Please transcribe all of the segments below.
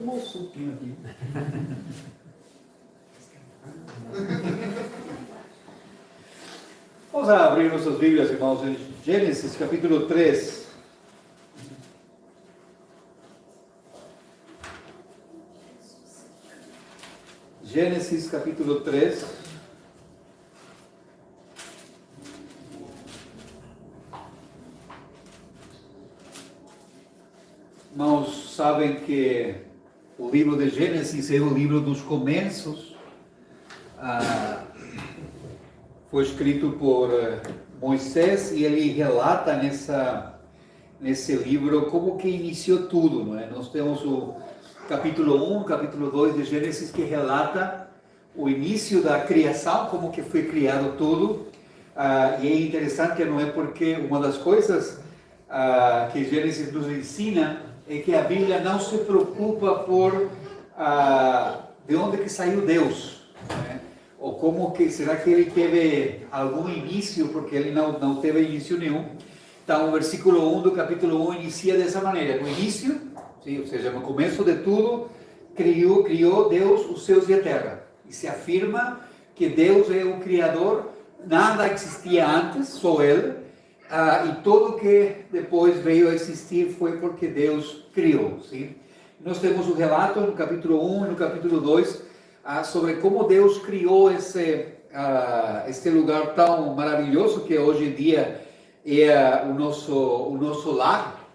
Um suquinho aqui. Vamos abrir nossas Bíblias, irmãos, em Gênesis capítulo 3. Gênesis capítulo 3. Irmãos, sabem que o livro de Gênesis é o livro dos começos. Foi escrito por Moisés e ele relata nesse livro como que iniciou tudo, não é? Nós temos o capítulo 1, capítulo 2 de Gênesis que relata o início da criação, como que foi criado tudo. E é interessante, não é? Porque uma das coisas que Gênesis nos ensina é que a Bíblia não se preocupa por de onde que saiu Deus, né? Ou como que, será que ele teve algum início, porque ele não teve início nenhum. Então o versículo 1 do capítulo 1 inicia dessa maneira: no início, sim, ou seja, no começo de tudo, criou Deus os céus e a terra. E se afirma que Deus é o Criador, nada existia antes, só Ele. E tudo que depois veio a existir foi porque Deus criou. Sim? Nós temos o relato no capítulo 1 e no capítulo 2 sobre como Deus criou este lugar tão maravilhoso que hoje em dia é o nosso lar,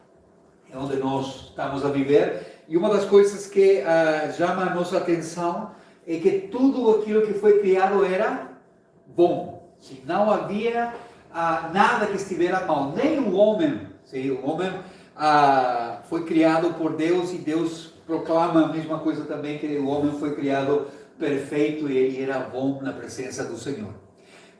é onde nós estamos a viver. E uma das coisas que chama a nossa atenção é que tudo aquilo que foi criado era bom. Sim? Não havia nada que estivesse mal, nem o homem. Sim? O homem foi criado por Deus e Deus proclama a mesma coisa também, que o homem foi criado perfeito e ele era bom na presença do Senhor.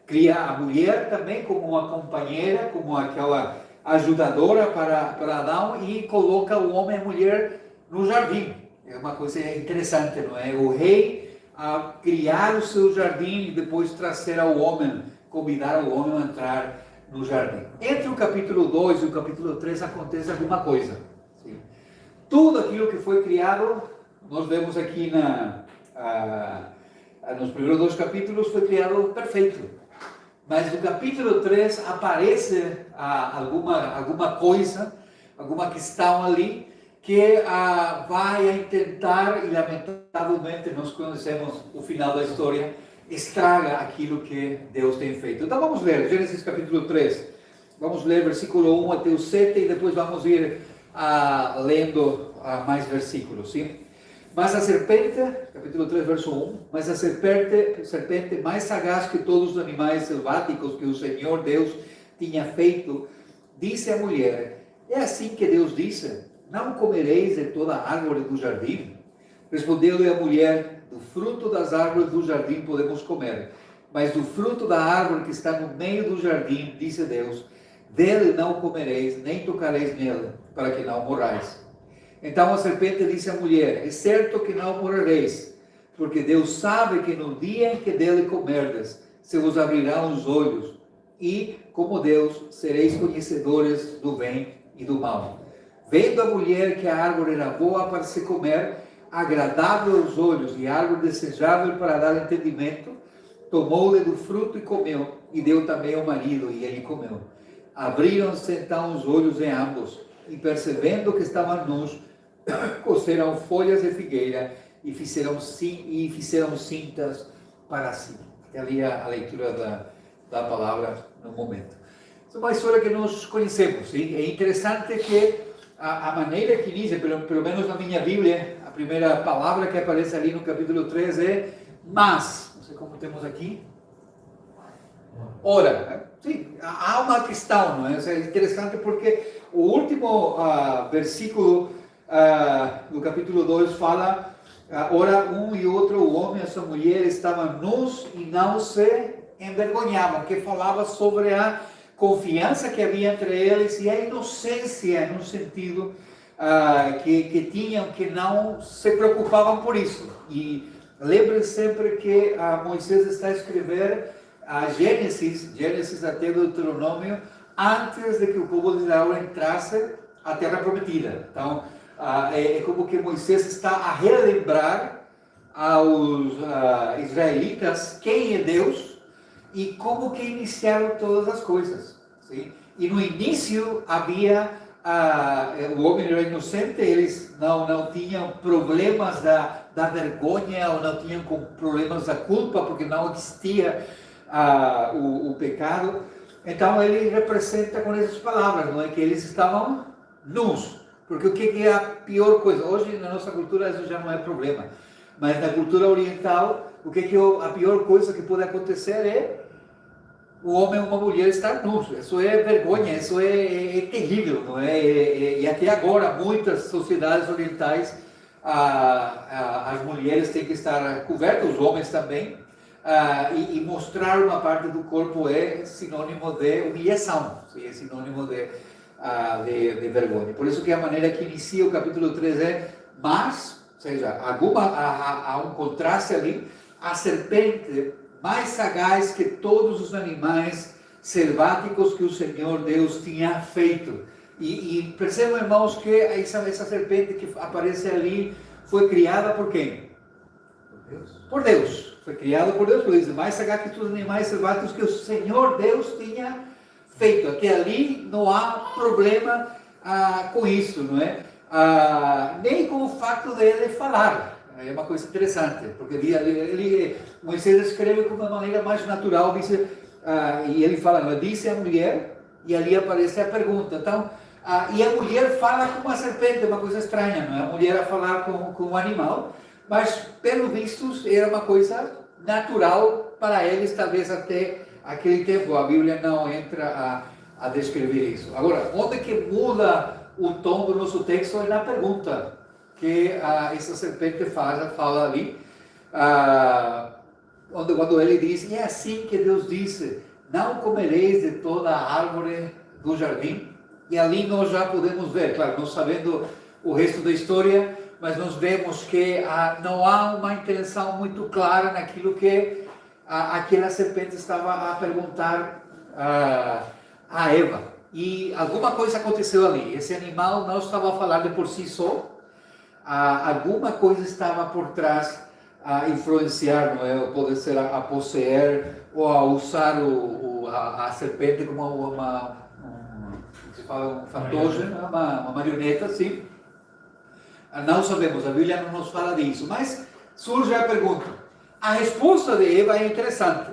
Cria a mulher também como uma companheira, como aquela ajudadora para Adão, e coloca o homem e a mulher no jardim. É uma coisa interessante, não é? O rei a criar o seu jardim e depois trazer ao homem, convidar o homem a entrar no jardim. Entre o capítulo 2 e o capítulo 3 acontece alguma coisa. Sim. Tudo aquilo que foi criado, nós vemos aqui nos primeiros 2 capítulos, foi criado perfeito. Mas no capítulo 3 aparece alguma coisa, alguma questão ali, que vai a tentar, e lamentavelmente nós conhecemos o final da história, estraga aquilo que Deus tem feito. Então vamos ler Gênesis capítulo 3. Vamos ler versículo 1 até o 7 e depois vamos ir lendo mais versículos, sim? Mas a serpente, capítulo 3, verso 1, mas a serpente mais sagaz que todos os animais selváticos que o Senhor Deus tinha feito, disse à mulher: é assim que Deus disse, não comereis de toda a árvore do jardim? Respondeu-lhe a mulher: do fruto das árvores do jardim podemos comer, mas do fruto da árvore que está no meio do jardim, disse Deus, dele não comereis, nem tocareis nele, para que não morrais. Então a serpente disse à mulher: é certo que não morrereis, porque Deus sabe que no dia em que dele comerdes, se vos abrirão os olhos, e, como Deus, sereis conhecedores do bem e do mal. Vendo a mulher que a árvore era boa para se comer, agradável aos olhos e árvore desejável para dar entendimento, tomou-lhe do fruto e comeu, e deu também ao marido, e ele comeu. Abriram-se então os olhos de ambos, e percebendo que estavam nus, coceram folhas de figueira e fizeram cintas para si. Até ali a leitura da palavra no momento. Essa é uma história que nós conhecemos. Sim? É interessante que a maneira que inicia, pelo menos na minha Bíblia, a primeira palavra que aparece ali no capítulo 3 é mas. Não sei como temos aqui. Ora, sim, há uma questão, não é? É interessante porque o último versículo do capítulo 2 fala: ora, um e outro, o homem e a sua mulher, estavam nus e não se envergonhavam, que falava sobre a confiança que havia entre eles e a inocência, no sentido que tinham, que não se preocupavam por isso. E lembrem sempre que Moisés está a escrever a Gênesis até Deuteronômio, antes de que o povo de Israel entrasse à terra prometida. Então, É como que Moisés está a relembrar aos israelitas quem é Deus e como que iniciaram todas as coisas. Sim? E no início havia, o homem era inocente, eles não tinham problemas da vergonha ou não tinham problemas da culpa, porque não existia o pecado. Então ele representa com essas palavras, não é? Que eles estavam nus. Porque o que é a pior coisa? Hoje na nossa cultura isso já não é problema. Mas na cultura oriental, o que é a pior coisa que pode acontecer é o homem ou uma mulher estar nus. Isso é vergonha, isso é terrível, não é? E até agora, muitas sociedades orientais, as mulheres têm que estar cobertas, os homens também, e mostrar uma parte do corpo é sinônimo de humilhação, é sinônimo de vergonha. Por isso que a maneira que inicia o capítulo 3 é, mas, ou seja, há um contraste ali, a serpente mais sagaz que todos os animais selváticos que o Senhor Deus tinha feito. E percebam, irmãos, que essa serpente que aparece ali foi criada por quem? Por Deus. Por Deus. Foi criada por Deus, por isso, mais sagaz que todos os animais selváticos que o Senhor Deus tinha feito. Até ali não há problema com isso, não é? Nem com o fato dele falar. É uma coisa interessante, porque Moisés escreve de uma maneira mais natural, dice, e ele fala, disse a mulher, e ali aparece a pergunta. Então, e a mulher fala com uma serpente, uma coisa estranha, não é? A mulher a falar com um animal, mas, pelo visto, era uma coisa natural para eles, talvez até aquele tempo. A Bíblia não entra a descrever isso. Agora, onde que muda o tom do nosso texto é na pergunta que essa serpente fala ali, quando ele diz, é assim que Deus disse, não comereis de toda a árvore do jardim. E ali nós já podemos ver, claro, não sabendo o resto da história, mas nós vemos que não há uma intenção muito clara naquilo que aquela serpente estava a perguntar a Eva. E alguma coisa aconteceu ali. Esse animal não estava a falar de por si só. Alguma coisa estava por trás a influenciar, não é? Ou pode ser a possuir ou a usar a serpente como um fantoche, uma marioneta, sim. Não sabemos, a Bíblia não nos fala disso, mas surge a pergunta. A resposta de Eva é interessante,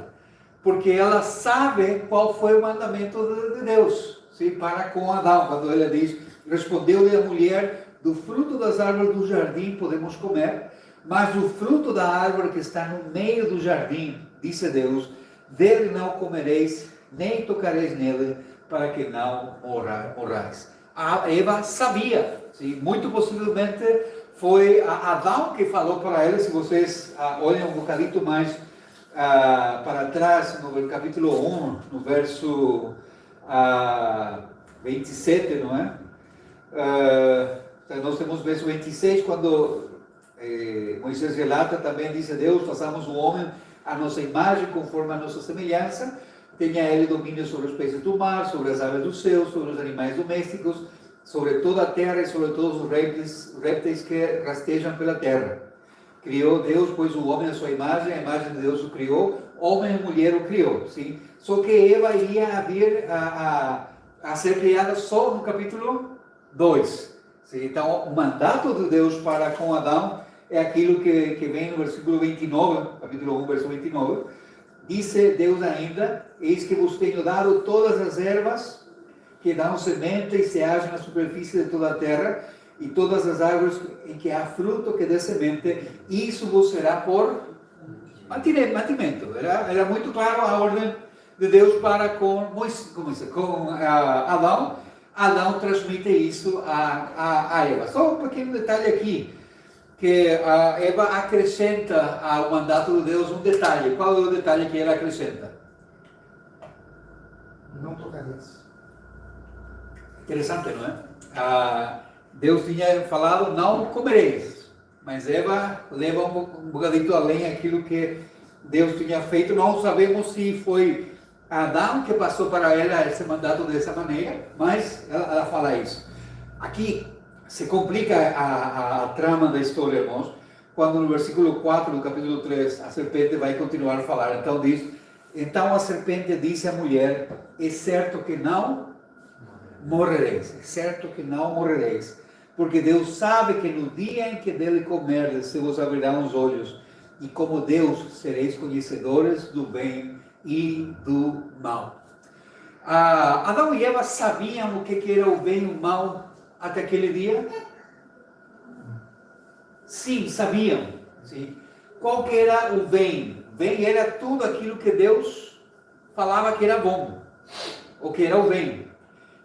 porque ela sabe qual foi o mandamento de Deus, sim, para com Adão, quando ele diz, respondeu-lhe a mulher, do fruto das árvores do jardim podemos comer, mas do fruto da árvore que está no meio do jardim, disse Deus, dele não comereis, nem tocareis nele, para que não morrais. A Eva sabia, sim, muito possivelmente foi Adão que falou para ela. Se vocês olham um bocadinho mais para trás, no capítulo 1, no verso 27, não é? Nós temos o verso 26, quando Moisés relata, também diz Deus, façamos o homem a nossa imagem, conforme a nossa semelhança, tenha ele domínio sobre os peixes do mar, sobre as aves do céu, sobre os animais domésticos, sobre toda a terra e sobre todos os répteis que rastejam pela terra. Criou Deus, pois, o homem à sua imagem, a imagem de Deus o criou, homem e mulher o criou. Sim? Só que Eva iria vir a ser criada só no capítulo 2. Sim? Então, o mandato de Deus para com Adão é aquilo que vem no versículo 29, capítulo 1, verso 29. Disse Deus ainda, eis que vos tenho dado todas as ervas que dão semente e se acham na superfície de toda a terra, e todas as árvores em que há fruto que dê semente, isso vos será por mantimento. Era muito claro a ordem de Deus para com Adão. Adão transmite isso a Eva. Só um pequeno detalhe aqui, que a Eva acrescenta ao mandato de Deus um detalhe. Qual é o detalhe que ela acrescenta? Não tocareis. Interessante, não é? Deus tinha falado, não comereis. Mas Eva leva um bocadinho além aquilo que Deus tinha feito. Não sabemos se foi Adão que passou para ela esse mandato dessa maneira, mas ela fala isso. Aqui, se complica a trama da história, irmãos, quando no versículo 4 do capítulo 3 a serpente vai continuar a falar. Então diz: então a serpente disse à mulher: é certo que não morrereis, é certo que não morrereis, porque Deus sabe que no dia em que dele comerdes, se vos abrirão os olhos, e como Deus sereis conhecedores do bem e do mal. Adão e Eva sabiam o que era o bem e o mal até aquele dia? Sim, sabiam. Sim. Qual que era o bem? Bem era tudo aquilo que Deus falava que era bom, ou que era o bem.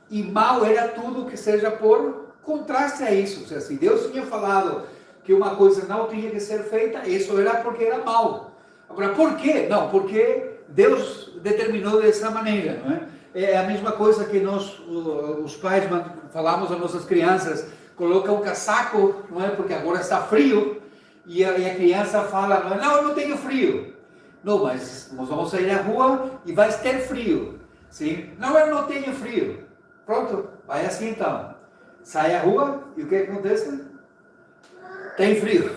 E mal era tudo que seja por contraste a isso. Ou seja, se Deus tinha falado que uma coisa não tinha que ser feita, isso era porque era mal. Agora, por quê? Não, porque Deus determinou dessa maneira, não é? É a mesma coisa que nós, os pais, falamos às nossas crianças: coloca um casaco, não é? Porque agora está frio, e a criança fala: não, eu não tenho frio. Não, mas nós vamos sair na rua e vai ter frio. Sim? Não, eu não tenho frio. Pronto, vai assim então. Sai à rua e o que acontece? Tem frio.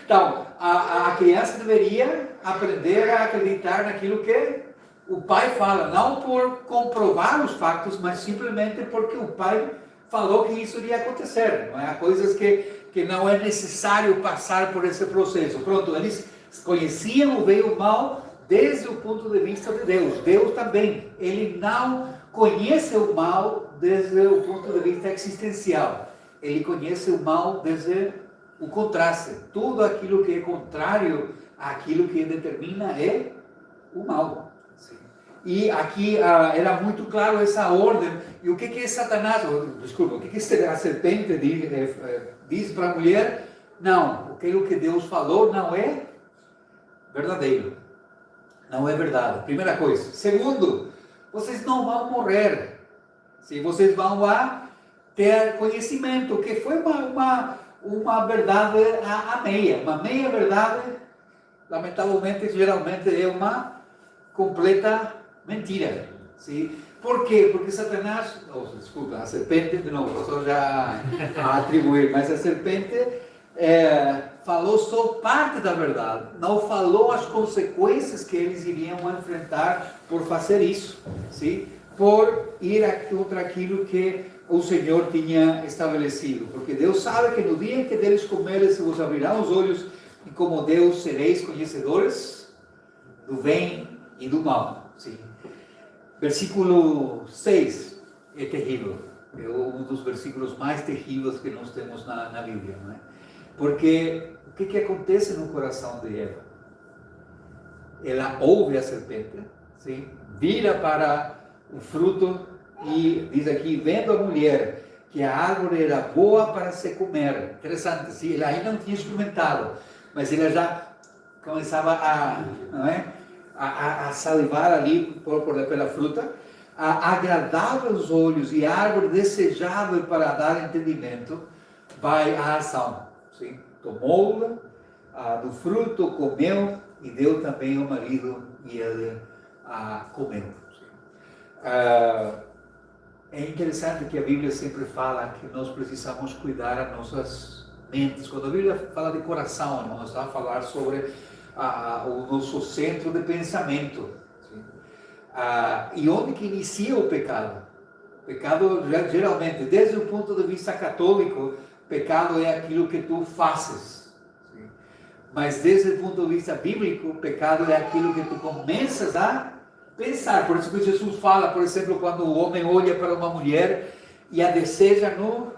Então, a criança deveria aprender a acreditar naquilo que o pai fala, não por comprovar os fatos, mas simplesmente porque o pai falou que isso iria acontecer. Não é? Há coisas que não é necessário passar por esse processo. Pronto, eles conheciam o bem e o mal desde o ponto de vista de Deus. Deus também, ele não conhece o mal desde o ponto de vista existencial. Ele conhece o mal desde o contraste. Tudo aquilo que é contrário àquilo que determina é o mal. Sim. E aqui era muito claro essa ordem. E o que é Satanás? Desculpa, o que a serpente diz para a mulher? Não, aquilo que Deus falou não é verdadeiro. Não é verdade. Primeira coisa. Segundo, vocês não vão morrer. Se vocês vão lá ter conhecimento, que foi uma verdade a meia. Uma meia verdade, lamentavelmente, geralmente é uma completa mentira. Sim? Por quê? Porque Satanás, desculpa, a serpente, de novo, só já a atribuir, mas a serpente falou só parte da verdade, não falou as consequências que eles iriam enfrentar por fazer isso, sim? Por ir contra aquilo que o Senhor tinha estabelecido, porque Deus sabe que no dia em que deles comerem, se vos abrirão os olhos, e como Deus sereis conhecedores do bem e do mal. Sim. Versículo 6 é terrível, é um dos versículos mais terríveis que nós temos na Bíblia, não é? Porque o que acontece no coração de Eva? Ela ouve a serpente, sim? Vira para o fruto e diz aqui: vendo a mulher que a árvore era boa para se comer. Interessante, sim? Ela ainda não tinha experimentado, mas ela já começava a salivar ali pela fruta, agradável aos olhos e árvore desejável para dar entendimento. Vai à ação. Sim? Tomou-la do fruto, comeu e deu também ao marido e ele comeu. É interessante que a Bíblia sempre fala que nós precisamos cuidar as nossas mentes. Quando a Bíblia fala de coração, nós está a falar sobre o nosso centro de pensamento. E onde que inicia o pecado? O pecado, geralmente, desde o ponto de vista católico, pecado é aquilo que tu fazes. Sim? Mas desde o ponto de vista bíblico, pecado é aquilo que tu começas a pensar. Por isso que Jesus fala, por exemplo, quando o homem olha para uma mulher e a deseja no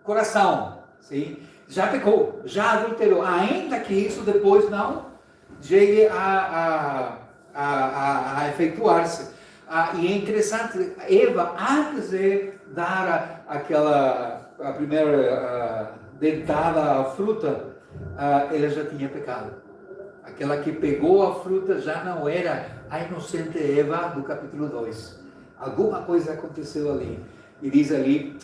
coração. Sim? Já pecou, já adulterou. Ainda que isso depois não chegue a efetuar-se. E é interessante, Eva, antes de dar a primeira dentada à fruta, ela já tinha pecado. Aquela que pegou a fruta já não era a inocente Eva do capítulo 2. Alguma coisa aconteceu ali. E diz ali,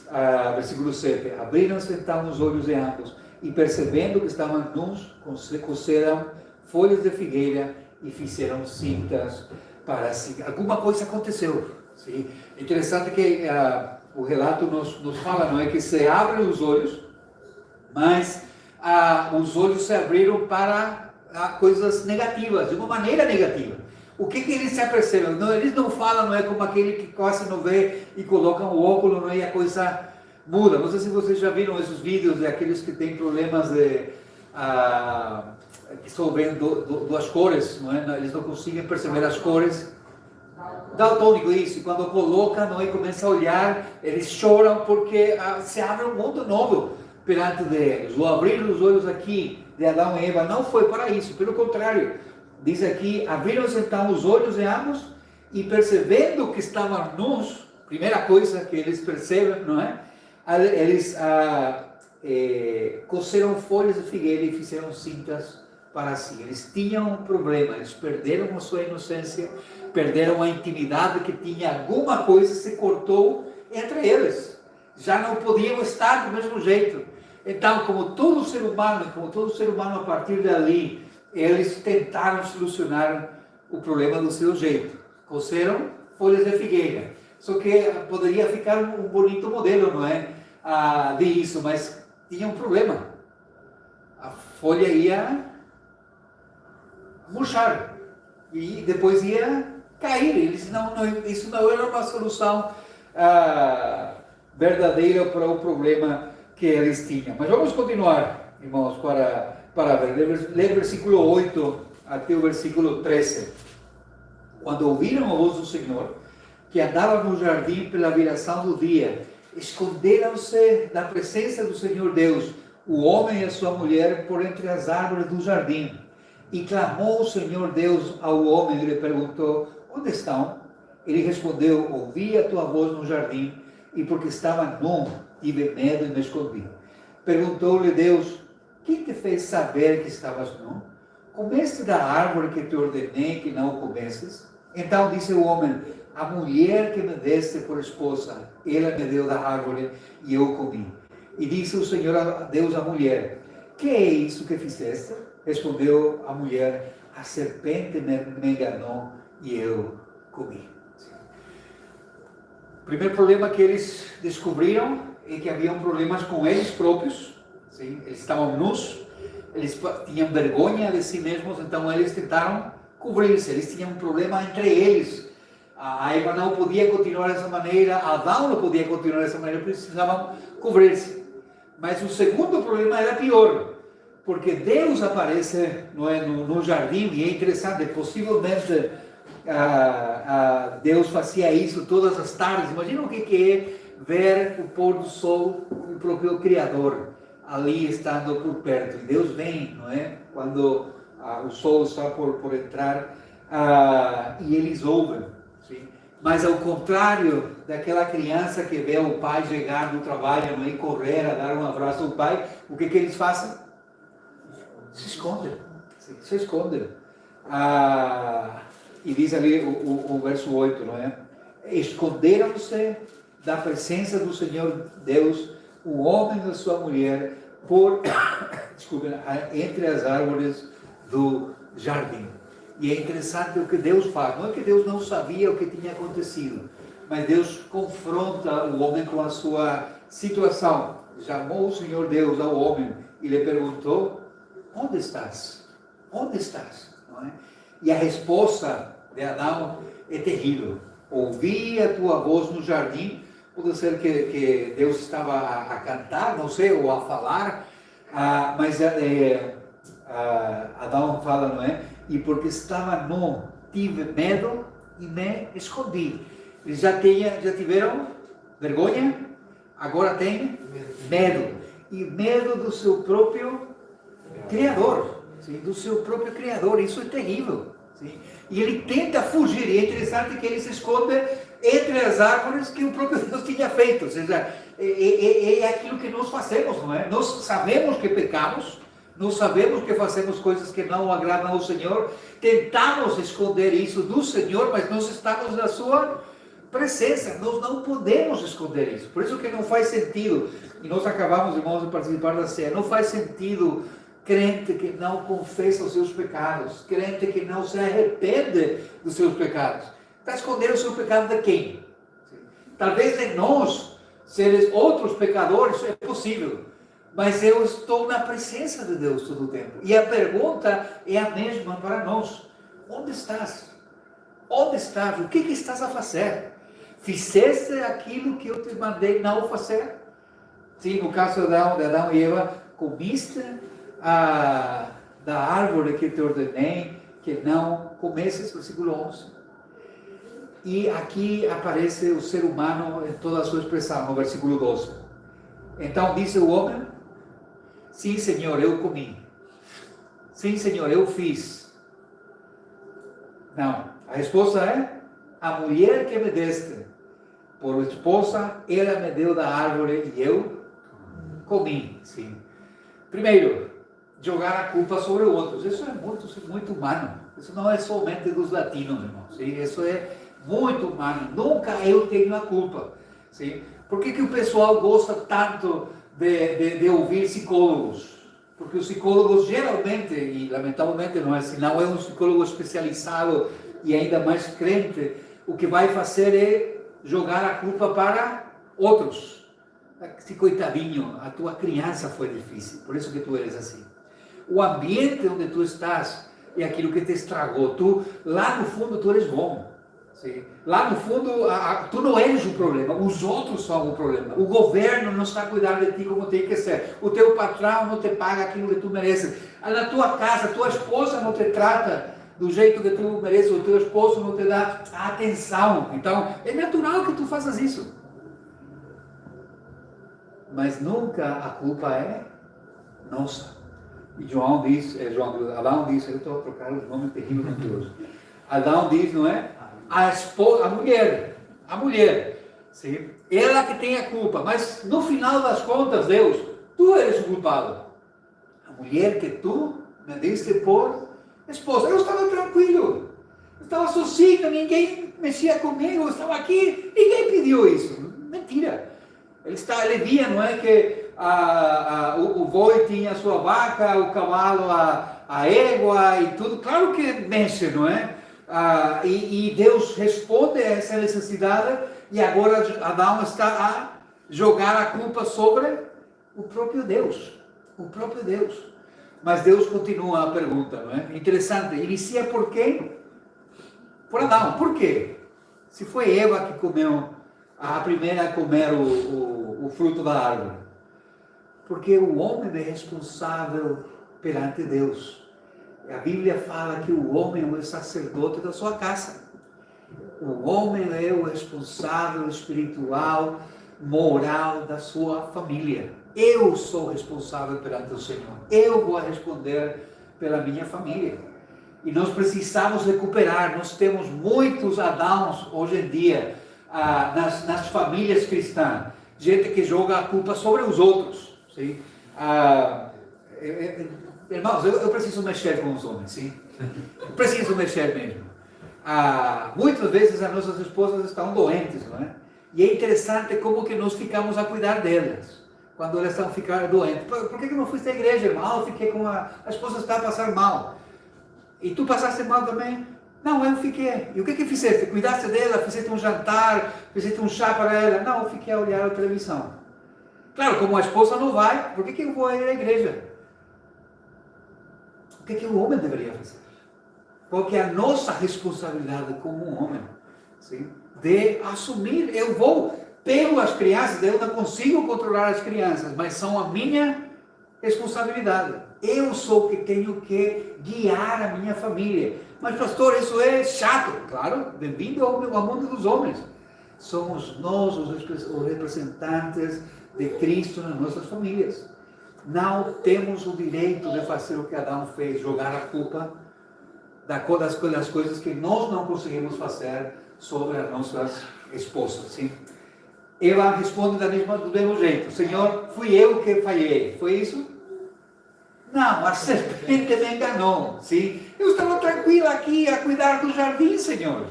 versículo 7, abriram-se então os olhos de ambos, e percebendo que estavam nus, coceram folhas de figueira e fizeram cintas para si. Alguma coisa aconteceu. Sim? Interessante que o relato nos fala, não é, que se abrem os olhos, mas os olhos se abriram para coisas negativas, de uma maneira negativa. O que eles se apercebem? Não, eles não falam, não é como aquele que quase não vê e colocam o óculos, não é, e a coisa muda. Não sei se vocês já viram esses vídeos daqueles que têm problemas que só veem duas cores, não é? Eles não conseguem perceber as cores. Daltônico, isso, e quando coloca, não é, começa a olhar, eles choram porque se abre um mundo novo perante deles. O abrir os olhos aqui de Adão e Eva não foi para isso, pelo contrário, diz aqui, abriram-se então os olhos de ambos e percebendo que estavam nus, primeira coisa que eles percebem, não é? Eles cozeram folhas de figueira e fizeram cintas para si. Eles tinham um problema, eles perderam a sua inocência, perderam a intimidade que tinha, alguma coisa se cortou entre eles. Já não podiam estar do mesmo jeito. Então, como todo ser humano a partir dali, eles tentaram solucionar o problema do seu jeito. Cozeram folhas de figueira. Só que poderia ficar um bonito modelo, não é? De isso, mas tinha um problema. A folha ia murchar e depois ia cair. Isso não era uma solução verdadeira para o problema que eles tinham. Mas vamos continuar, irmãos, para ver. Ler versículo 8 até o versículo 13. Quando ouviram a voz do Senhor, que andava no jardim pela viração do dia, esconderam-se da presença do Senhor Deus, o homem e a sua mulher, por entre as árvores do jardim. E clamou o Senhor Deus ao homem e lhe perguntou, onde estão? Ele respondeu, ouvi a tua voz no jardim, e porque estava nu, tive medo e me escondi. Perguntou-lhe Deus, quem te fez saber que estavas nu? Comeste da árvore que te ordenei que não comesses? Então disse o homem, a mulher que me deste por esposa, ela me deu da árvore e eu comi. E disse o Senhor Deus à mulher, que é isso que fizeste? Respondeu a mulher, a serpente me enganou e eu comi. O primeiro problema que eles descobriram é que haviam problemas com eles próprios. Sim? Eles estavam nus, eles tinham vergonha de si mesmos, então eles tentaram cobrir-se. Eles tinham um problema entre eles. A Eva não podia continuar dessa maneira, Adão não podia continuar dessa maneira, precisavam cobrir-se. Mas o segundo problema era pior, porque Deus aparece no jardim, e é interessante, possivelmente Deus fazia isso todas as tardes. Imagina o que é ver o pôr do sol, o próprio Criador, ali estando por perto. E Deus vem, não é? Quando o sol está por entrar, e eles ouvem. Sim? Mas ao contrário daquela criança que vê o pai chegar do trabalho, não é? E correr a dar um abraço ao pai, o que eles fazem? Se escondem. Se escondem. E diz ali o verso 8, não é? Esconderam-se da presença do Senhor Deus, o homem e a sua mulher, entre as árvores do jardim. E é interessante o que Deus faz. Não é que Deus não sabia o que tinha acontecido, mas Deus confronta o homem com a sua situação. Chamou o Senhor Deus ao homem e lhe perguntou, onde estás? Onde estás? Não é? E a resposta de Adão é terrível. Ouvi a tua voz no jardim. Pode ser que Deus estava a cantar, não sei, ou a falar, mas Adão fala, não é? E porque estava nu, tive medo e me escondi. Eles já tiveram vergonha, agora tem medo. E medo do seu próprio Criador, sim? Do seu próprio Criador. Isso é terrível. Sim? E ele tenta fugir, e é interessante que ele se esconde entre as árvores que o próprio Deus tinha feito. Ou seja, é aquilo que nós fazemos, não é? Nós sabemos que pecamos, nós sabemos que fazemos coisas que não agradam ao Senhor, tentamos esconder isso do Senhor, mas nós estamos na sua presença, nós não podemos esconder isso. Por isso que não faz sentido, e nós acabamos, irmãos, de participar da ceia, não faz sentido crente que não confessa os seus pecados, crente que não se arrepende dos seus pecados. Está escondendo o seu pecado de quem? Talvez de nós, seres outros pecadores, é possível. Mas eu estou na presença de Deus todo o tempo. E a pergunta é a mesma para nós. Onde estás? Onde estás? O que estás a fazer? Fizeste aquilo que eu te mandei não fazer? Sim, no caso de Adão e Eva, comiste da árvore que te ordenei, que não comesses, versículo 11. E aqui aparece o ser humano em toda a sua expressão, no versículo 12. Então disse o homem: sim, Senhor, eu comi. Sim, Senhor, eu fiz. Não, a resposta é: a mulher que me deste por esposa, ela me deu da árvore e eu comi. Sim. Primeiro, jogar a culpa sobre outros. Isso é muito humano. Isso não é somente dos latinos, irmãos. Sim? Isso é muito humano. Nunca eu tenho a culpa. Sim? Por que o pessoal gosta tanto de ouvir psicólogos? Porque os psicólogos geralmente, e lamentavelmente não é assim, não é um psicólogo especializado e ainda mais crente, o que vai fazer é jogar a culpa para outros. Se coitadinho, a tua criança foi difícil, por isso que tu eres assim. O ambiente onde tu estás é aquilo que te estragou. Lá no fundo tu eres bom. Sim. Lá no fundo tu não eres o problema, os outros são o problema. O governo não está cuidando de ti como tem que ser. O teu patrão não te paga aquilo que tu mereces. Na tua casa, tua esposa não te trata do jeito que tu mereces. O teu esposo não te dá atenção. Então é natural que tu faças isso. Mas nunca a culpa é nossa. E Adão diz, eu estou a trocar os nomes terríveis de Deus. Adão diz, não é? A mulher, sim? Ela que tem a culpa, mas no final das contas, Deus, tu eres o culpado. A mulher que tu me diste por esposa. Eu estava tranquilo, eu estava sozinho, ninguém mexia comigo, eu estava aqui, ninguém pediu isso. Mentira. Ele via, não é, que o boi tinha a sua vaca, o cavalo a égua e tudo. Claro que mexe, não é? E Deus responde a essa necessidade, e agora Adão está a jogar a culpa sobre o próprio Deus. O próprio Deus. Mas Deus continua a pergunta, não é? Interessante. Inicia por quem? Por Adão. Por quê? Se foi Eva que comeu, a primeira a comer o fruto da árvore. Porque o homem é responsável perante Deus. A Bíblia fala que o homem é o sacerdote da sua casa. O homem é o responsável espiritual, moral da sua família. Eu sou responsável perante o Senhor. Eu vou responder pela minha família. E nós precisamos recuperar. Nós temos muitos Adãos hoje em dia nas famílias cristãs. Gente que joga a culpa sobre os outros. Sim? Irmãos, eu preciso mexer com os homens, sim? Preciso mexer mesmo. Muitas vezes as nossas esposas estão doentes, não é? E é interessante como que nós ficamos a cuidar delas, quando elas estão ficando doentes. Por que não foste à igreja, irmão? Eu fiquei com a esposa está a passar mal. E tu passaste mal também? Não, eu fiquei. E o que fizeste? Cuidaste dela? Fizeste um jantar? Fizeste um chá para ela? Não, eu fiquei a olhar a televisão. Claro, como a esposa não vai, por que eu vou ir à igreja? O que o homem deveria fazer? Porque é a nossa responsabilidade como um homem, sim? De assumir. Eu vou pego as crianças, eu não consigo controlar as crianças, mas são a minha responsabilidade. Eu sou que tenho que guiar a minha família. Mas pastor, isso é chato. Claro, bem-vindo ao mundo dos homens. Somos nós os representantes de Cristo nas nossas famílias. Não temos o direito de fazer o que Adão fez, jogar a culpa das coisas que nós não conseguimos fazer sobre as nossas esposas. Sim? Ela responde do mesmo jeito: Senhor, fui eu que falhei. Foi isso? Não, a serpente me enganou. Sim? Eu estava tranquila aqui a cuidar do jardim, Senhor.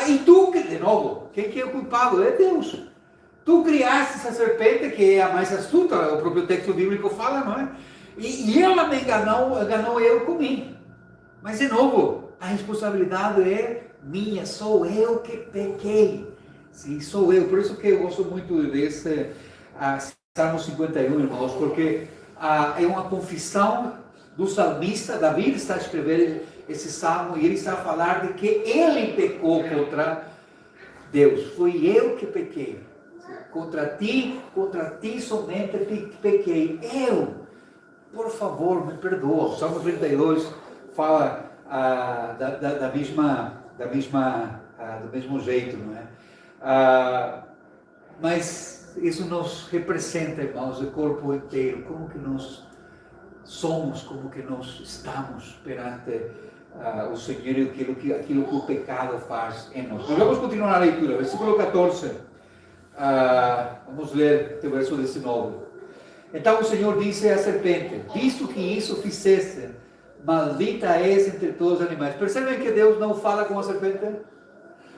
E tu, de novo, quem que é o culpado? É Deus. Tu criaste essa serpente, que é a mais astuta, o próprio texto bíblico fala, não é? E ela me enganou eu comigo. Mas, de novo, a responsabilidade é minha, sou eu que pequei. Sim, sou eu. Por isso que eu gosto muito desse Salmo 51, irmãos, porque é uma confissão do salmista. Davi está a escrever esse salmo e ele está a falar de que ele pecou contra Deus. Foi eu que pequei. Contra ti somente pequei. Eu, por favor, me perdoa. O Salmo 32 fala do mesmo jeito, não é? Mas isso nos representa, irmãos, o corpo inteiro, como que nós somos, como que nós estamos perante o Senhor e aquilo que o pecado faz em nós. Mas vamos continuar a leitura, versículo 14, vamos ler o verso 19. Então o Senhor disse à serpente: visto que isso fizeste, maldita és entre todos os animais. Percebem que Deus não fala com a serpente?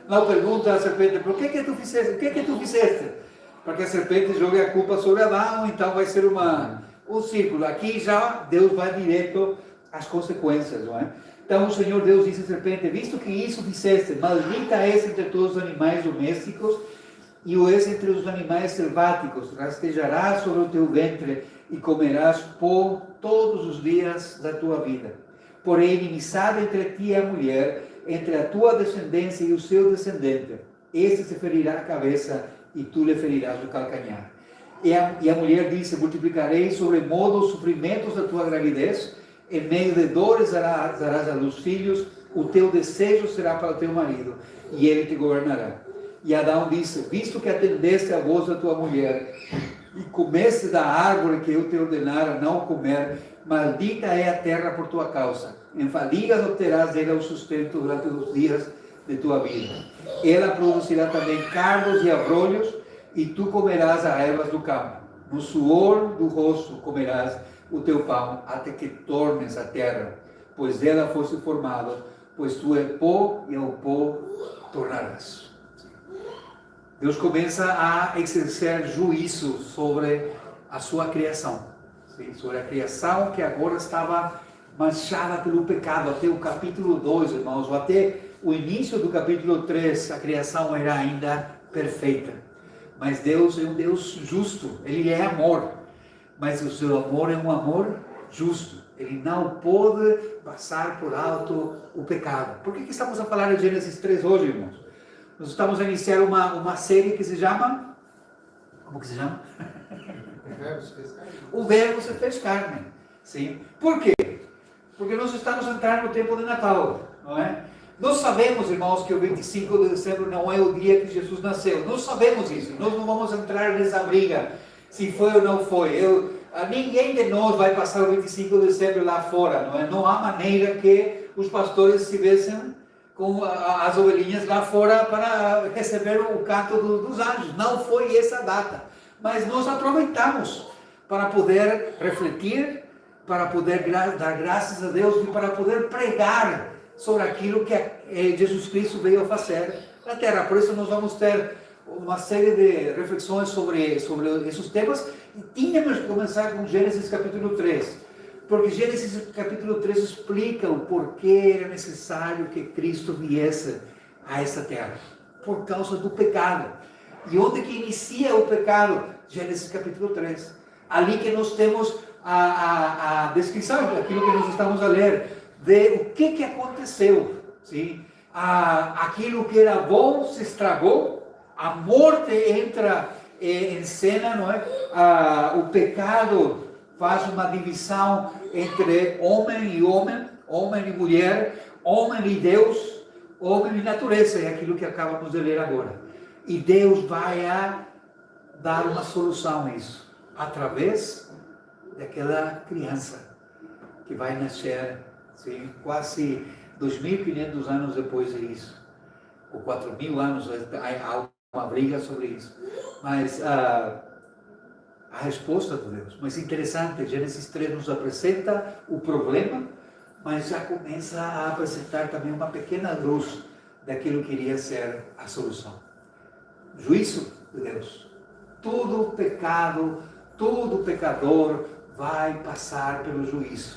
Não pergunta à serpente: por que tu fizeste? O que tu fizeste? Para que a serpente jogue a culpa sobre Adão, então vai ser um círculo. Aqui já Deus vai direto às consequências, não é? Então o Senhor Deus disse à serpente: visto que isso fizeste, maldita és entre todos os animais domésticos e o és entre os animais selváticos. Rastejarás sobre o teu ventre e comerás pó todos os dias da tua vida. Porém, inimizade entre ti e a mulher, entre a tua descendência e o seu descendente. Este se ferirá a cabeça e tu lhe ferirás o calcanhar. E a mulher disse: multiplicarei sobremodo os sofrimentos da tua gravidez, em meio de dores darás a luz filhos, o teu desejo será para o teu marido, e ele te governará. E Adão disse: visto que atendeste a voz da tua mulher, e comeste da árvore que eu te ordenara não comer, maldita é a terra por tua causa. Em fadigas obterás dela o sustento durante os dias de tua vida. Ela produzirá também cardos e abrolhos, e tu comerás as ervas do campo. No suor do rosto comerás o teu pão, até que tornes a terra, pois dela foste formado, pois tu és pó, e ao pó tornarás. Deus começa a exercer juízo sobre a sua criação, sim? Sobre a criação que agora estava manchada pelo pecado. Até o capítulo 2, irmãos, ou até o início do capítulo 3, a criação era ainda perfeita. Mas Deus é um Deus justo, Ele é amor, mas o seu amor é um amor justo. Ele não pode passar por alto o pecado. Por que estamos a falar de Gênesis 3 hoje, irmãos? Nós estamos a iniciar uma série que se chama... Como que se chama? O Verbo se fez carne. Sim. Por quê? Porque nós estamos entrando no tempo de Natal, não é? Nós sabemos, irmãos, que o 25 de dezembro não é o dia que Jesus nasceu. Nós sabemos isso. Nós não vamos entrar nessa briga, se foi ou não foi. Ninguém de nós vai passar o 25 de dezembro lá fora, não é? Não há maneira que os pastores estivessem com as ovelhinhas lá fora para receber o canto dos anjos. Não foi essa data. Mas nós aproveitamos para poder refletir, para poder dar graças a Deus e para poder pregar sobre aquilo que Jesus Cristo veio a fazer na terra. Por isso nós vamos ter uma série de reflexões sobre esses temas, e tínhamos que começar com Gênesis capítulo 3, porque Gênesis capítulo 3 explica o porquê era necessário que Cristo viesse a essa terra, por causa do pecado. E onde que inicia o pecado? Gênesis capítulo 3. Ali que nós temos a descrição daquilo que nós estamos a ler, de o que aconteceu, sim? Aquilo que era bom se estragou, a morte entra em cena, não é? O pecado faz uma divisão entre homem e homem, homem e mulher, homem e Deus, homem e natureza, é aquilo que acabamos de ler agora. E Deus vai dar uma solução a isso, através daquela criança que vai nascer, sim, quase 2.500 anos depois disso, ou 4.000 anos, há uma briga sobre isso. Mas a resposta de Deus. Mas interessante, Gênesis 3 nos apresenta o problema, mas já começa a apresentar também uma pequena luz daquilo que iria ser a solução. Juízo de Deus. Todo pecado, todo pecador vai passar pelo juízo.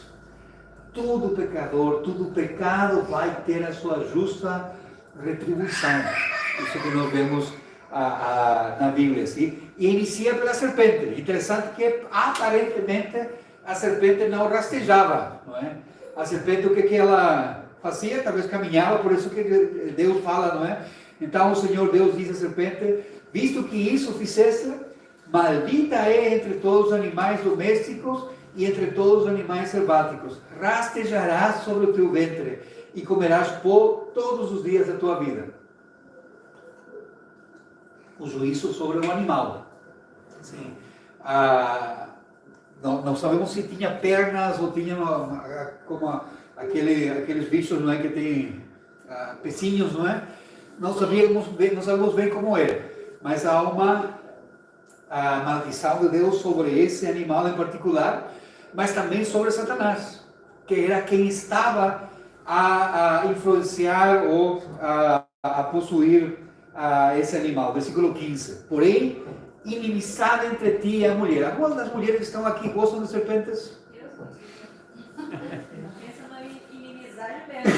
Todo pecador, todo pecado vai ter a sua justa retribuição. Isso que nós vemos na Bíblia, sim? E inicia pela serpente. Interessante que aparentemente a serpente não rastejava, não é? A serpente, o que ela fazia? Talvez caminhava, por isso que Deus fala, não é? Então o Senhor Deus diz à serpente: visto que isso fizeste, maldita é entre todos os animais domésticos e entre todos os animais selváticos. Rastejarás sobre o teu ventre e comerás pó todos os dias da tua vida. O juízo sobre o animal. Sim. Não sabemos se tinha pernas ou tinha como aqueles bichos, não é, que tem pecinhos, não é? Não sabemos bem como era. Mas há uma maldição de Deus sobre esse animal em particular, mas também sobre Satanás, que era quem estava a influenciar ou a possuir esse animal. Versículo 15. Porém, inimizade entre ti e a mulher. Algumas das mulheres que estão aqui gostam de serpentes? Pensa na inimizade mesmo.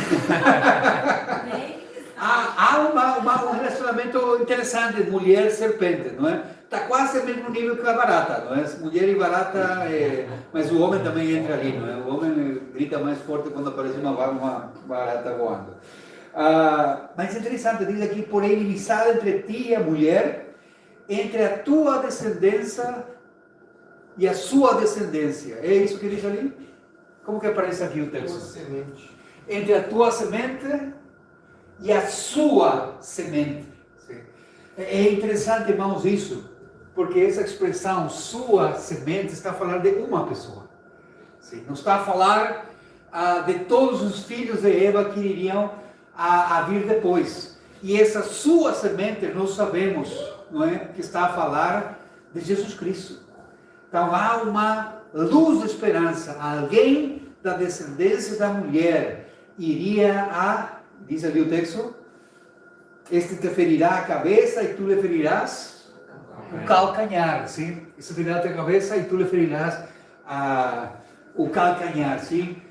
Há um relacionamento interessante, mulher-serpente, não é? Está quase ao mesmo nível que a barata, não é? Mulher e barata, mas o homem também entra ali, não é? O homem grita mais forte quando aparece uma barata voando. Mas é interessante, diz aqui: porém, inimizade entre ti e a mulher, entre a tua descendência e a sua descendência. É isso que diz ali? Como que aparece aqui o texto? Entre a tua semente e a sua semente. Sim. É interessante, irmãos, isso, porque essa expressão, sua semente, está a falar de uma pessoa. Sim. Não está a falar de todos os filhos de Eva que iriam a vir depois. E essa sua semente, nós sabemos, não é, que está a falar de Jesus Cristo. Então há uma luz de esperança. Alguém da descendência da mulher iria diz ali o texto: este te ferirá a cabeça e tu lhe ferirás o calcanhar, sim? Este te ferirá a cabeça e tu lhe ferirás o calcanhar, sim?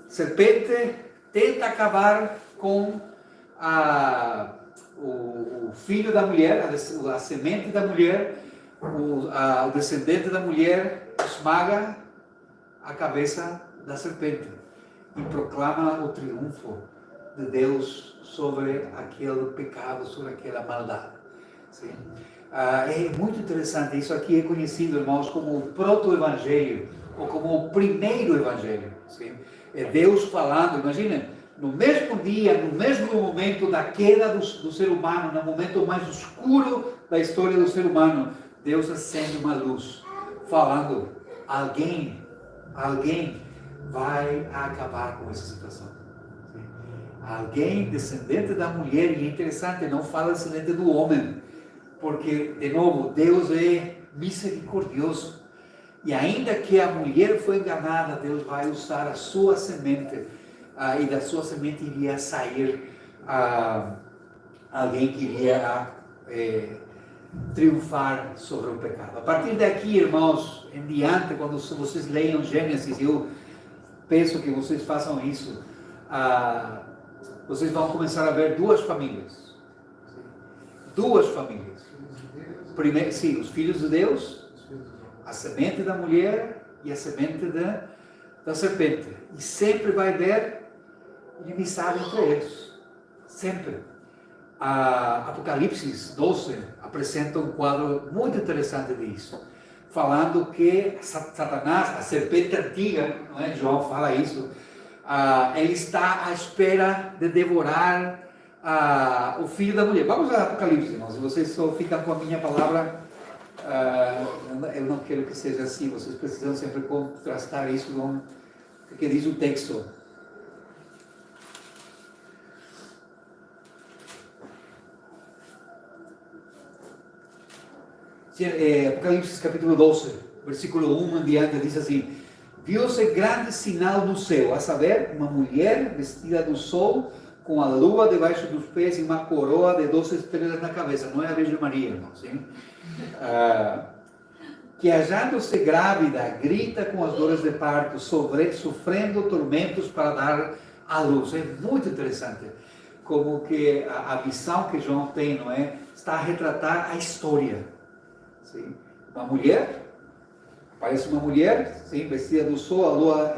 Serpente tenta acabar com o filho da mulher, a semente da mulher, o descendente da mulher, esmaga a cabeça da serpente e proclama o triunfo de Deus sobre aquele pecado, sobre aquela maldade. Sim? É muito interessante. Isso aqui é conhecido, irmãos, como o proto-evangelho, ou como o primeiro evangelho. Sim? É Deus falando. Imagina, no mesmo dia, no mesmo momento da queda do ser humano, no momento mais escuro da história do ser humano, Deus acende uma luz, falando: alguém vai acabar com essa situação. Alguém descendente da mulher. E é interessante, não fala descendente do homem, porque, de novo, Deus é misericordioso, e ainda que a mulher foi enganada, Deus vai usar a sua semente, e da sua semente iria sair alguém que iria triunfar sobre o pecado. A partir daqui, irmãos, em diante, quando vocês leiam Gênesis, eu peço que vocês façam isso, vocês vão começar a ver duas famílias. Duas famílias. Primeiro, sim, os filhos de Deus, a semente da mulher e a semente da serpente. E sempre vai haver inimizade entre eles. Sempre. Apocalipse 12 apresenta um quadro muito interessante disso, falando que Satanás, a serpente antiga, não é? João fala isso, ele está à espera de devorar o filho da mulher. Vamos ao Apocalipse, irmãos. Se vocês só ficam com a minha palavra, eu não quero que seja assim. Vocês precisam sempre contrastar isso com o que diz o texto. Apocalipse capítulo 12, versículo 1 em diante, diz assim: viu-se grande sinal no céu, a saber, uma mulher vestida do sol, com a lua debaixo dos pés e uma coroa de 12 estrelas na cabeça. Não é a Virgem Maria, irmãos, sim? Que, achando-se grávida, grita com as dores de parto, sofrendo tormentos para dar à luz. É muito interessante, como que a visão que João tem, não é? Está a retratar a história. Sim? Uma mulher, parece uma mulher, sim, vestida do sol, a lua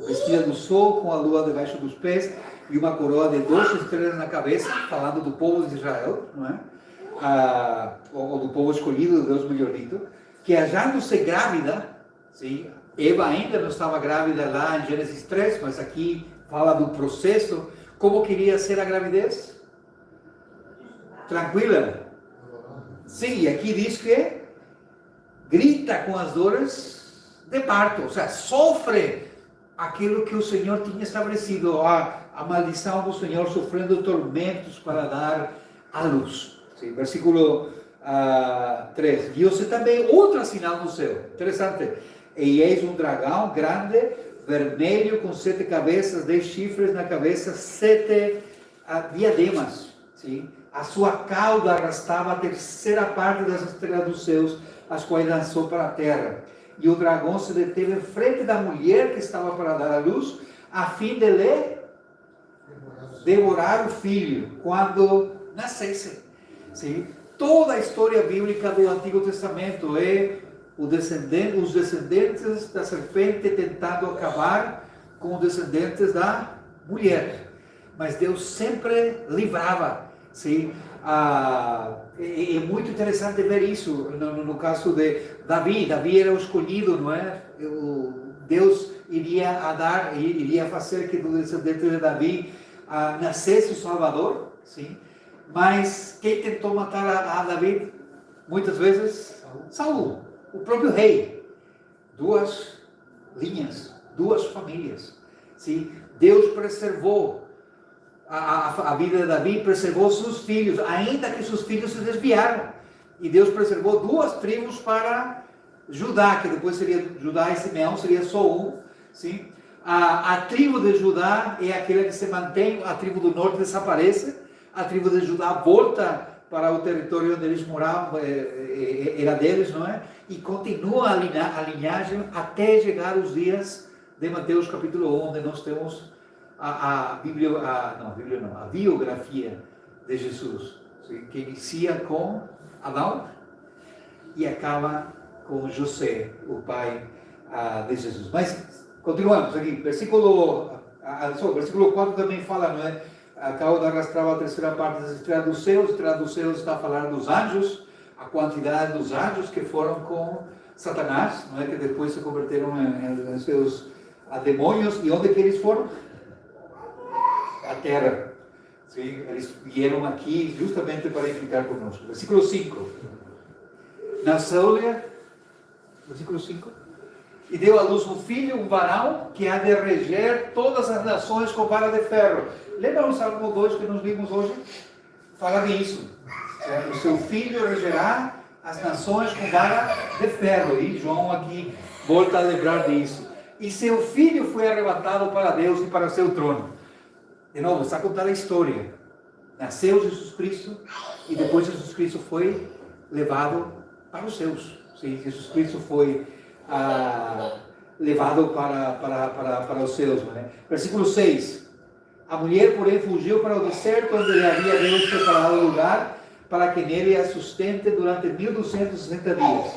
vestida do sol, com a lua debaixo dos pés e uma coroa de 12 estrelas na cabeça, falando do povo de Israel, não é? Ou do povo escolhido de Deus, melhor dito, que achando-se grávida, sim, Eva ainda não estava grávida lá em Gênesis 3, mas aqui fala do processo, como queria ser a gravidez? Tranquila. Sim, aqui diz que grita com as dores de parto, ou seja, sofre aquilo que o Senhor tinha estabelecido, a maldição do Senhor, sofrendo tormentos para dar à luz. Sim, versículo 3. Viu-se também outro sinal no céu, interessante, e eis um dragão grande, vermelho, com 7 cabeças, 10 chifres na cabeça, 7 diademas. Sim? A sua cauda arrastava a terceira parte das estrelas dos céus, as quais lançou para a terra. E o dragão se deteve em frente da mulher que estava para dar à luz, a fim de lhe devorar o filho, quando nascesse. Sim? Toda a história bíblica do Antigo Testamento é os descendentes da serpente tentando acabar com os descendentes da mulher. Mas Deus sempre livrava. Sim? É muito interessante ver isso no caso de Davi. Davi era o escolhido, não é? Deus iria fazer que do descendente de Davi nascesse o Salvador. Sim? Mas quem tentou matar a Davi muitas vezes? Saul, o próprio rei. 2 linhas, 2 famílias. Sim? Deus preservou a vida de Davi, preservou seus filhos, ainda que seus filhos se desviaram. E Deus preservou 2 tribos para Judá, que depois seria Judá e Simeão, seria só um. Sim? A tribo de Judá é aquela que se mantém, a tribo do norte desaparece, a tribo de Judá volta para o território onde eles moravam, era deles, não é? E continua a linhagem até chegar os dias de Mateus capítulo 1, onde nós temos a biografia de Jesus, que inicia com Adão e acaba com José, o pai de Jesus. Mas continuamos aqui, versículo 4 também fala, não é? A cauda arrastava a terceira parte das estrelas dos céus. Estrelas dos céus está falando dos anjos, a quantidade dos anjos que foram com Satanás, não é? Que depois se converteram em seus demônios. E onde que eles foram? A terra. Sim? Eles vieram aqui justamente para ficar conosco. Versículo 5. Nasceu-lhe, versículo 5, e deu à luz um filho, um varão, que há de reger todas as nações com vara de ferro. Lembra o Salmo 2 que nós vimos hoje? Fala disso. O seu filho regerá as nações com vara de ferro. E João aqui volta a lembrar disso. E seu filho foi arrebatado para Deus e para seu trono. De novo, está contando a história. Nasceu Jesus Cristo e depois Jesus Cristo foi levado para os céus. Sim, Jesus Cristo foi levado para os céus. Né? Versículo 6. A mulher, porém, fugiu para o deserto, onde lhe havia Deus preparado lugar para que nele a sustente durante 1260 dias.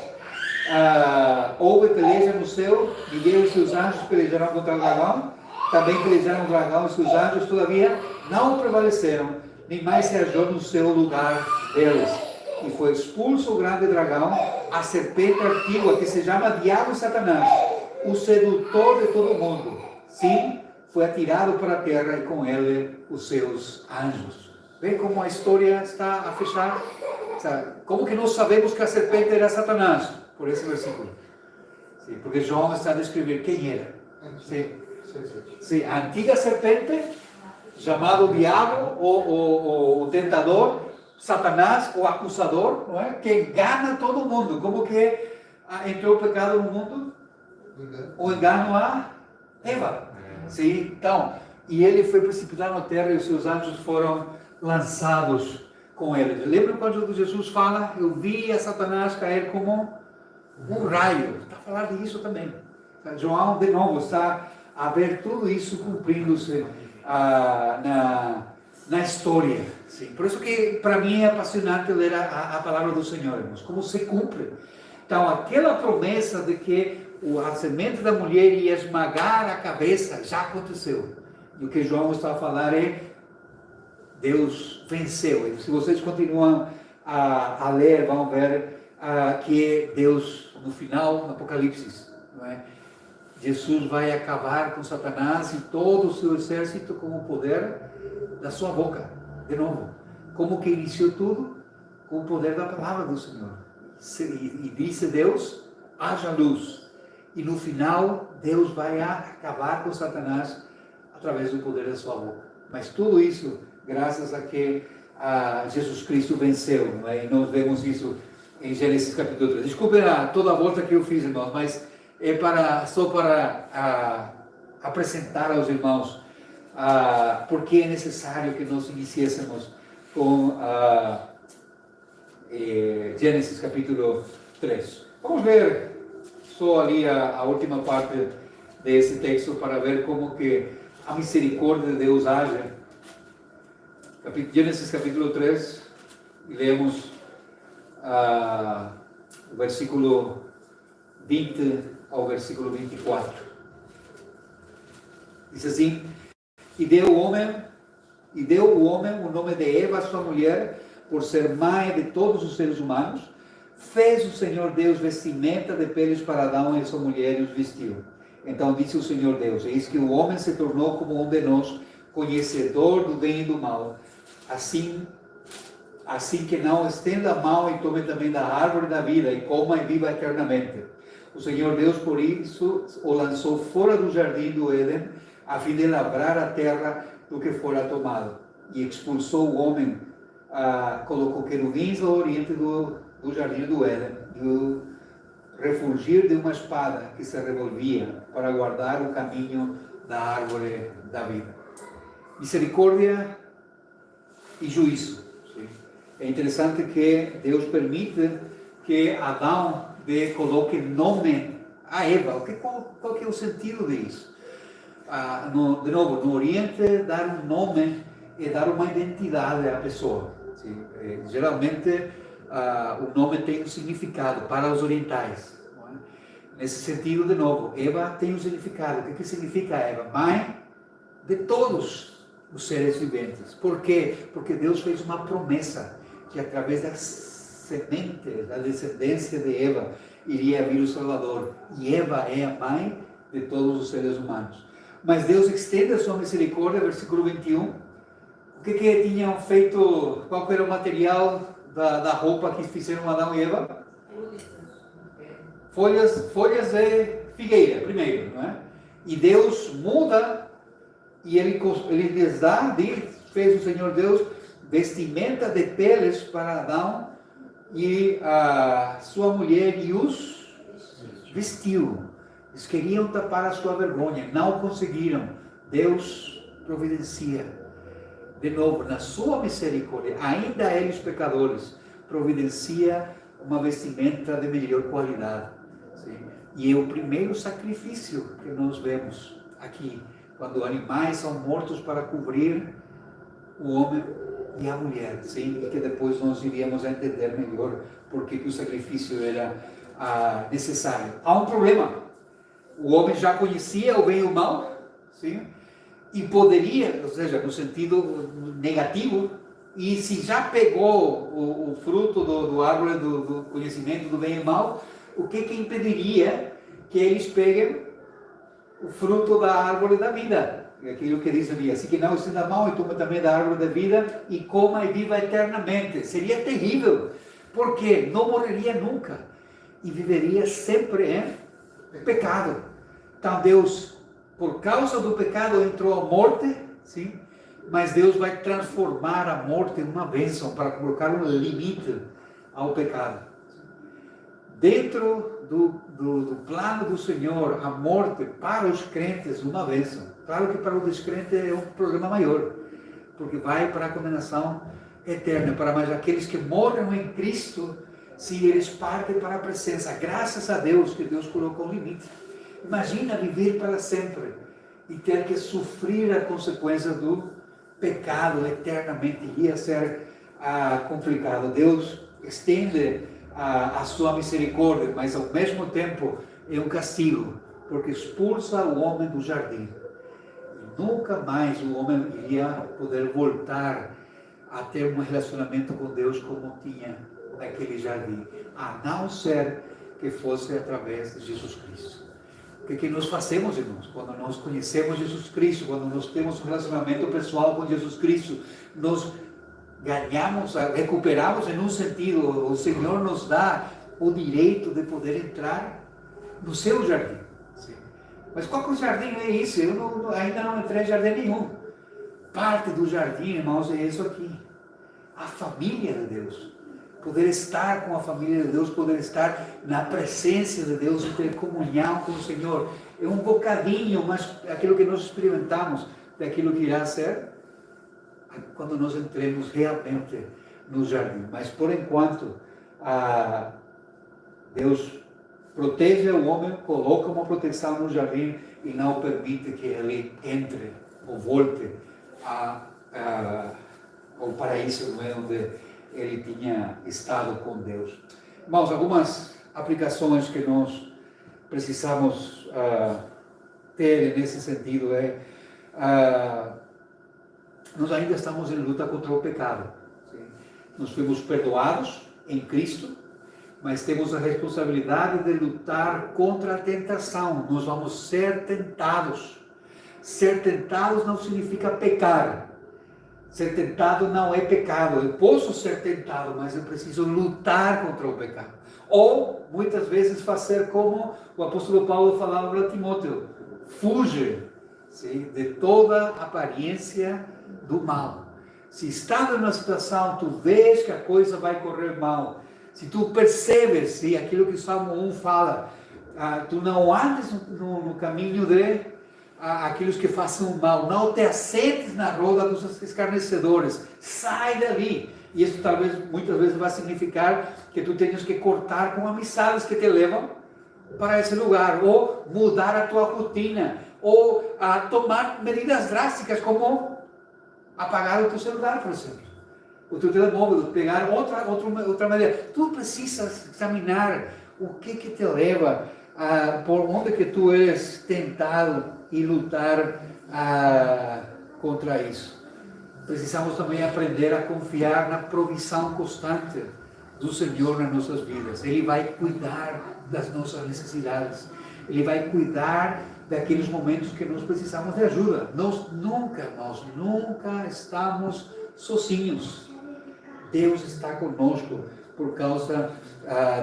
Houve peleja no céu, Miguel e seus anjos pelejaram contra o dragão, também pelejaram o dragão e seus anjos, todavia não prevaleceram, nem mais se achou no seu lugar deles. E foi expulso o grande dragão, a serpente antiga, que se chama Diabo e Satanás, o sedutor de todo o mundo. Sim, foi atirado para a terra e com ele os seus anjos. Vê como a história está a fechar? Como que nós sabemos que a serpente era Satanás? Por esse versículo. Sim, porque João está a descrever quem era. Sim, a antiga serpente, chamado Diabo, o tentador, Satanás, o acusador, não é? Que engana todo mundo. Como que entrou o pecado no mundo? O engano a Eva. Sim, então, e ele foi precipitado na terra e os seus anjos foram lançados com ele. Lembra quando Jesus fala, eu vi a Satanás cair como um raio? Está a falar disso também. João, de novo, está a ver tudo isso cumprindo-se na história. Sim. Por isso que para mim é apaixonante ler a palavra do Senhor, irmãos, como se cumpre. Então, aquela promessa de que a semente da mulher ia esmagar a cabeça, já aconteceu. E o que João está a falar é, Deus venceu. E se vocês continuam a ler, vão ver que Deus, no final, no Apocalipse, não é? Jesus vai acabar com Satanás e todo o seu exército com o poder da sua boca, de novo. Como que iniciou tudo? Com o poder da palavra do Senhor. E disse Deus, haja luz. E no final, Deus vai acabar com Satanás através do poder da sua boca. Mas tudo isso, graças a que Jesus Cristo venceu. Não é? E nós vemos isso em Gênesis capítulo 3. Desculpe toda a volta que eu fiz, irmãos, mas é só para apresentar aos irmãos porque é necessário que nós iniciéssemos com Gênesis capítulo 3. Vamos ver só ali a última parte desse texto para ver como que a misericórdia de Deus age. Gênesis capítulo 3, e lemos o versículo 20 ao versículo 24. Diz assim: E deu o homem o nome de Eva, sua mulher, por ser mãe de todos os seres humanos. Fez o Senhor Deus vestimenta de peles para Adão e sua mulher e os vestiu. Então disse o Senhor Deus: Eis que o homem se tornou como um de nós, conhecedor do bem e do mal. Assim que não estenda a mão e tome também da árvore da vida e coma e viva eternamente. O Senhor Deus, por isso, o lançou fora do jardim do Éden, a fim de lavrar a terra do que fora tomado. E expulsou o homem, colocou querubins ao oriente do jardim do Éden, e o refulgir de uma espada que se revolvia para guardar o caminho da árvore da vida. Misericórdia e juízo. É interessante que Deus permite que Adão coloque nome a Eva. Qual que é o sentido disso? De novo, no Oriente, dar um nome é dar uma identidade à pessoa. Sim? Geralmente, o nome tem um significado para os orientais. Não é? Nesse sentido, de novo, Eva tem um significado. O que significa Eva? Mãe de todos os seres viventes. Por quê? Porque Deus fez uma promessa que através da semente, da descendência de Eva, iria vir o Salvador. E Eva é a mãe de todos os seres humanos. Mas Deus estende a sua misericórdia, versículo 21. O que tinham feito, qual era o material da roupa que fizeram Adão e Eva? Folhas de figueira, primeiro, não é? E Deus muda, e Ele lhes dá, fez o Senhor Deus, vestimenta de peles para Adão e a sua mulher, e os vestiu. Eles queriam tapar a sua vergonha, não conseguiram. Deus providencia. De novo, na sua misericórdia, ainda eles pecadores, providencia uma vestimenta de melhor qualidade. Sim? E é o primeiro sacrifício que nós vemos aqui, quando animais são mortos para cobrir o homem e a mulher, sim? E que depois nós iríamos entender melhor porque que o sacrifício era necessário. Há um problema. O homem já conhecia o bem e o mal, sim? E poderia, ou seja, no sentido negativo, e se já pegou o fruto do árvore do conhecimento do bem e mal, o que impediria que eles peguem o fruto da árvore da vida? Aquilo que diz ali, assim que não estenda a mão e toma também da árvore da vida e coma e viva eternamente. Seria terrível, porque não morreria nunca e viveria sempre em pecado. Então Deus, por causa do pecado, entrou a morte, sim? Mas Deus vai transformar a morte em uma bênção para colocar um limite ao pecado. Dentro do plano do Senhor, a morte para os crentes é uma bênção. Claro que para o descrente é um problema maior, porque vai para a condenação eterna. Mas aqueles que morrem em Cristo, sim, eles partem para a presença. Graças a Deus que Deus colocou um limite. Imagina viver para sempre e ter que sofrer a consequência do pecado eternamente. Ia ser complicado. Deus estende a sua misericórdia, mas ao mesmo tempo é um castigo, porque expulsa o homem do jardim. E nunca mais o homem iria poder voltar a ter um relacionamento com Deus como tinha naquele jardim, a não ser que fosse através de Jesus Cristo. O que nós fazemos, irmãos, quando nós conhecemos Jesus Cristo, quando nós temos um relacionamento pessoal com Jesus Cristo, nós ganhamos, recuperamos em um sentido, o Senhor nos dá o direito de poder entrar no seu jardim. Sim. Mas qual que é o jardim é isso? Eu ainda não entrei em jardim nenhum. Parte do jardim, irmãos, é isso aqui. A família de Deus. Poder estar com a família de Deus, poder estar na presença de Deus e ter comunhão com o Senhor. É um bocadinho, mas aquilo que nós experimentamos daquilo que irá ser quando nós entremos realmente no jardim. Mas por enquanto, Deus protege o homem, coloca uma proteção no jardim e não permite que ele entre ou volte ao paraíso, onde ele tinha estado com Deus. Irmãos, algumas aplicações que nós precisamos ter nesse sentido nós ainda estamos em luta contra o pecado. Sim? Nós fomos perdoados em Cristo, mas temos a responsabilidade de lutar contra a tentação. Nós vamos ser tentados. Ser tentados não significa pecar. Ser tentado não é pecado. Eu posso ser tentado, mas eu preciso lutar contra o pecado. Ou, muitas vezes, fazer como o apóstolo Paulo falava para Timóteo: fuge, sim, de toda aparência do mal. Se estás numa situação, tu vês que a coisa vai correr mal, se tu percebes, sim, aquilo que o Salmo 1 fala, tu não andes no caminho de aqueles que façam mal, não te assentes na roda dos escarnecedores, sai dali. E isso talvez, muitas vezes, vai significar que tu tenhas que cortar com amizades que te levam para esse lugar, ou mudar a tua rotina, ou tomar medidas drásticas, como apagar o teu celular, por exemplo, o teu telemóvel, pegar outra maneira. Tu precisas examinar o que te leva, por onde que tu és tentado, e lutar contra isso. Precisamos também aprender a confiar na provisão constante do Senhor nas nossas vidas. Ele vai cuidar das nossas necessidades. Ele vai cuidar daqueles momentos que nós precisamos de ajuda. Nós nunca estamos sozinhos. Deus está conosco por causa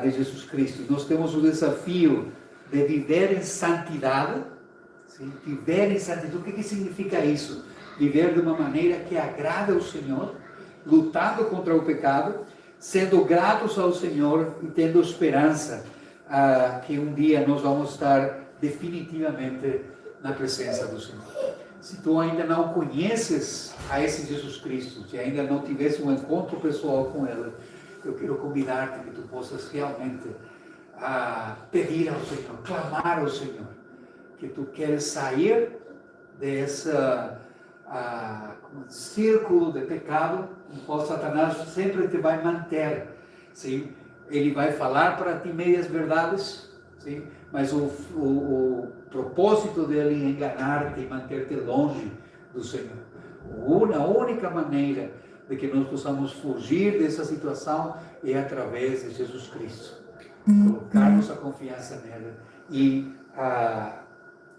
de Jesus Cristo. Nós temos o desafio de viver em santidade. Sim? Viver em santidade. O que significa isso? Viver de uma maneira que agrada ao Senhor, lutando contra o pecado, sendo gratos ao Senhor e tendo esperança que um dia nós vamos estar definitivamente na presença do Senhor. Se tu ainda não conheces a esse Jesus Cristo, se ainda não tivesse um encontro pessoal com Ele, eu quero convidar-te que tu possas realmente pedir ao Senhor, clamar ao Senhor, que tu queres sair desse círculo de pecado, no qual Satanás sempre te vai manter. Sim? Ele vai falar para ti meias verdades, sim? Mas o propósito dele é enganar-te e manter-te longe do Senhor. A única maneira de que nós possamos fugir dessa situação é através de Jesus Cristo. Colocarmos a confiança nele e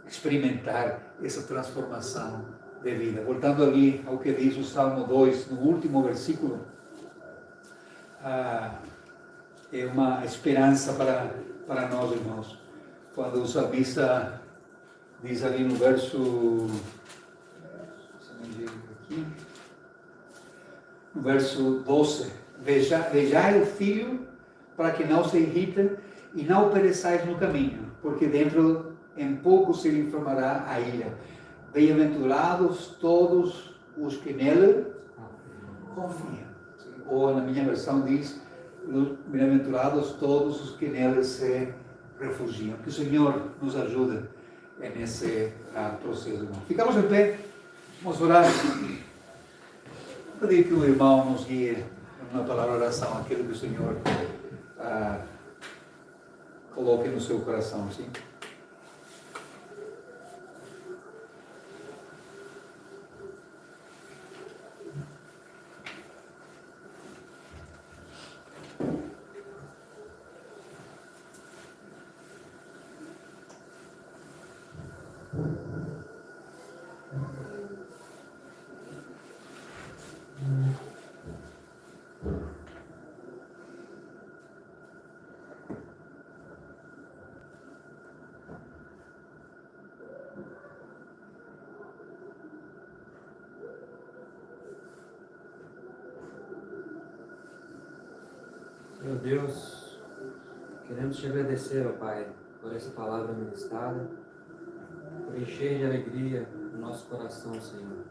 experimentar essa transformação de vida. Voltando ali ao que diz o Salmo 2, no último versículo, é uma esperança para nós, irmãos. Quando o salmista diz ali no verso, no verso 12, vejai o filho para que não se irritem e não pereçais no caminho, porque dentro em pouco se lhe informará a ira. Bem-aventurados todos os que nele confiam. Ou na minha versão diz, bem-aventurados todos os que nele se refugiam. Que o Senhor nos ajude nesse processo. Ficamos em pé, vamos orar. Vou pedir que o irmão nos guie uma palavra de oração, aquilo que o Senhor coloque no seu coração, sim? Meu Deus, queremos te agradecer, ó Pai, por essa palavra ministrada, por encher de alegria o nosso coração, Senhor.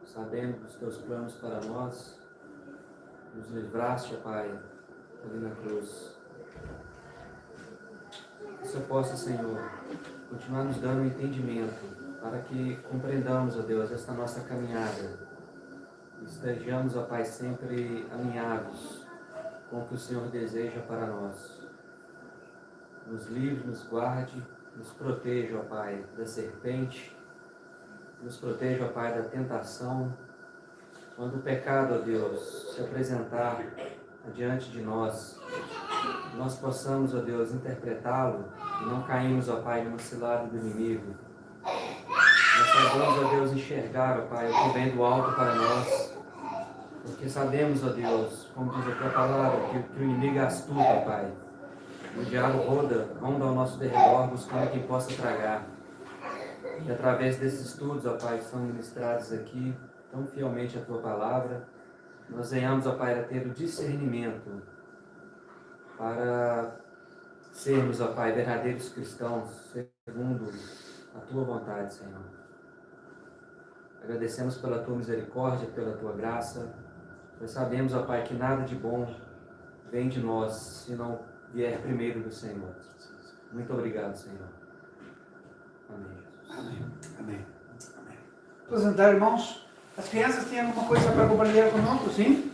Sabendo dos teus planos para nós, nos livraste, ó Pai, ali na cruz. Que Senhor possa, Senhor, continuar nos dando entendimento para que compreendamos, ó Deus, esta nossa caminhada e estejamos, ó Pai, sempre alinhados com o que o Senhor deseja para nós. Nos livre, nos guarde, nos proteja, ó Pai, da serpente, nos proteja, ó Pai, da tentação. Quando o pecado, ó Deus, se apresentar diante de nós, nós possamos, ó Deus, interpretá-lo e não caímos, ó Pai, numa cilada do inimigo. Nós sabemos, ó Deus, enxergar, ó Pai, o que vem do alto para nós, porque sabemos, ó Deus, como diz aqui a palavra, que o inimigo é astuto, ó Pai. O diabo ronda ao nosso derredor, buscando quem possa tragar. E através desses estudos, ó Pai, que são ministrados aqui, tão fielmente a Tua palavra, nós venhamos, ó Pai, a ter o discernimento para sermos, ó Pai, verdadeiros cristãos, segundo a Tua vontade, Senhor. Agradecemos pela Tua misericórdia, pela Tua graça. Nós sabemos, ó Pai, que nada de bom vem de nós, se não vier primeiro do Senhor. Muito obrigado, Senhor. Amém, Jesus. Amém. Amém. Amém. Vamos sentar, irmãos. As crianças têm alguma coisa para compartilhar conosco, sim?